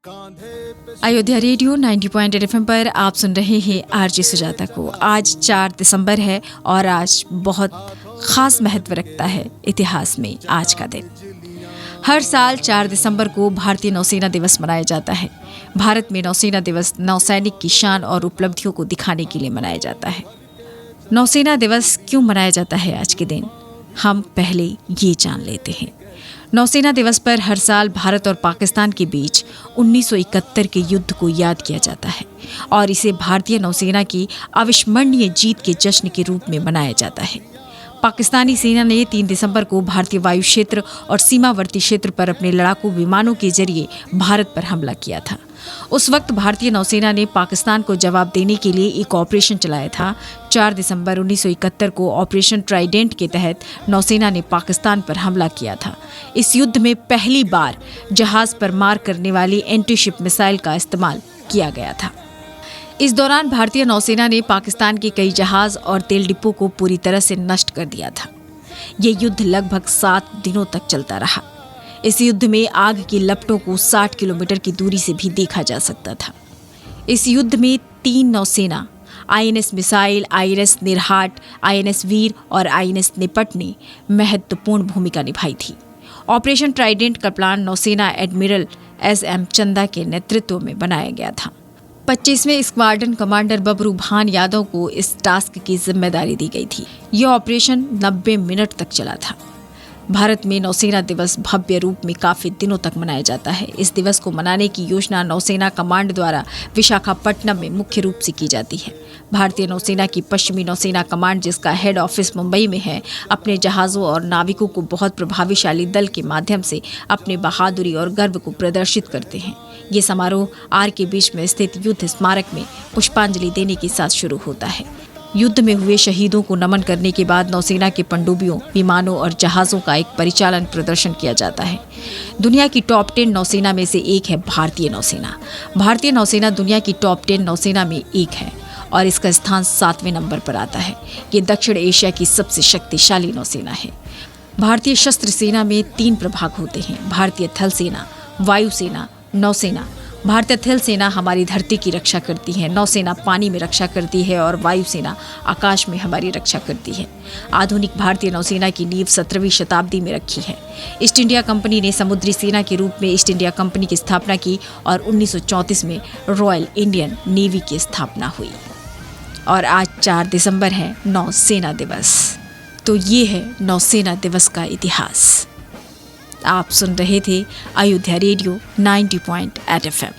Ayodhya radio 90.8 FM पर आप सुन रहे हैं आरजे सुजाता को। आज 4 दिसंबर है और आज बहुत खास महत्व रखता है इतिहास में आज का दिन। हर साल 4 दिसंबर को भारतीय नौसेना दिवस मनाया जाता है। भारत में नौसेना दिवस नौसैनिक की शान और उपलब्धियों को दिखाने के लिए मनाया जाता है। नौसेना दिवस क्यों मनाया जाता है आज के दिन, हम पहले ये जान लेते हैं। नौसेना दिवस पर हर साल भारत और पाकिस्तान के बीच 1971 के युद्ध को याद किया जाता है और इसे भारतीय नौसेना की अविस्मरणीय जीत के जश्न के रूप में मनाया जाता है। पाकिस्तानी सेना ने 3 दिसंबर को भारतीय वायु क्षेत्र और सीमावर्ती क्षेत्र पर अपने लड़ाकू विमानों के जरिए भारत पर हमला किया था। उस वक्त भारतीय नौसेना ने पाकिस्तान को जवाब देने के लिए एक ऑपरेशन चलाया था। 4 दिसंबर 1971 को ऑपरेशन ट्राइडेंट के तहत नौसेना ने पाकिस्तान पर हमला किया था। इस युद्ध में पहली बार जहाज पर मार करने वाली एंटीशिप मिसाइल का इस्तेमाल किया गया था। इस दौरान भारतीय नौसेना ने पाकिस्तान के कई जहाज और तेल डिपो को पूरी तरह से नष्ट कर दिया था। ये युद्ध लगभग 7 दिनों तक चलता रहा। इस युद्ध में आग की लपटों को 60 किलोमीटर की दूरी से भी देखा जा सकता था। इस युद्ध में 3 नौसेना INS मिसाइल, INS निरहाट, INS वीर और INS निपट ने महत्वपूर्ण भूमिका निभाई थी। ऑपरेशन ट्राइडेंट का प्लान नौसेना एडमिरल SM चंदा के नेतृत्व में बनाया गया था। 25वें स्क्वाड्रन कमांडर बबरू भान यादव को इस टास्क की जिम्मेदारी दी गई थी। यह ऑपरेशन 90 मिनट तक चला था। भारत में नौसेना दिवस भव्य रूप में काफी दिनों तक मनाया जाता है। इस दिवस को मनाने की योजना नौसेना कमांड द्वारा विशाखापट्टनम में मुख्य रूप से की जाती है। भारतीय नौसेना की पश्चिमी नौसेना कमांड, जिसका हेड ऑफिस मुंबई में है, अपने जहाज़ों और नाविकों को बहुत प्रभावशाली दल के माध्यम से अपने बहादुरी और गर्व को प्रदर्शित करते हैं। ये समारोह आर के बीच में स्थित युद्ध स्मारक में पुष्पांजलि देने के साथ शुरू होता है। युद्ध में हुए शहीदों को नमन करने के बाद नौसेना के पनडुब्बियों, विमानों और जहाज़ों का एक परिचालन प्रदर्शन किया जाता है। दुनिया की टॉप 10 नौसेना में से एक है भारतीय नौसेना। भारतीय नौसेना दुनिया की टॉप 10 नौसेना में एक है और इसका स्थान 7वें नंबर पर आता है। ये दक्षिण एशिया की सबसे शक्तिशाली नौसेना है। भारतीय शस्त्र सेना में 3 प्रभाग होते हैं: भारतीय थल सेना, वायुसेना, नौसेना। भारतीय थल सेना हमारी धरती की रक्षा करती है, नौसेना पानी में रक्षा करती है और वायुसेना आकाश में हमारी रक्षा करती है। आधुनिक भारतीय नौसेना की नींव 17वीं शताब्दी में रखी है। ईस्ट इंडिया कंपनी ने समुद्री सेना के रूप में ईस्ट इंडिया कंपनी की स्थापना की और 1934 में रॉयल इंडियन नेवी की स्थापना हुई। और आज 4 दिसंबर है नौसेना दिवस। तो ये है नौसेना दिवस का इतिहास। आप सुन रहे थे अयोध्या रेडियो 90.8 FM।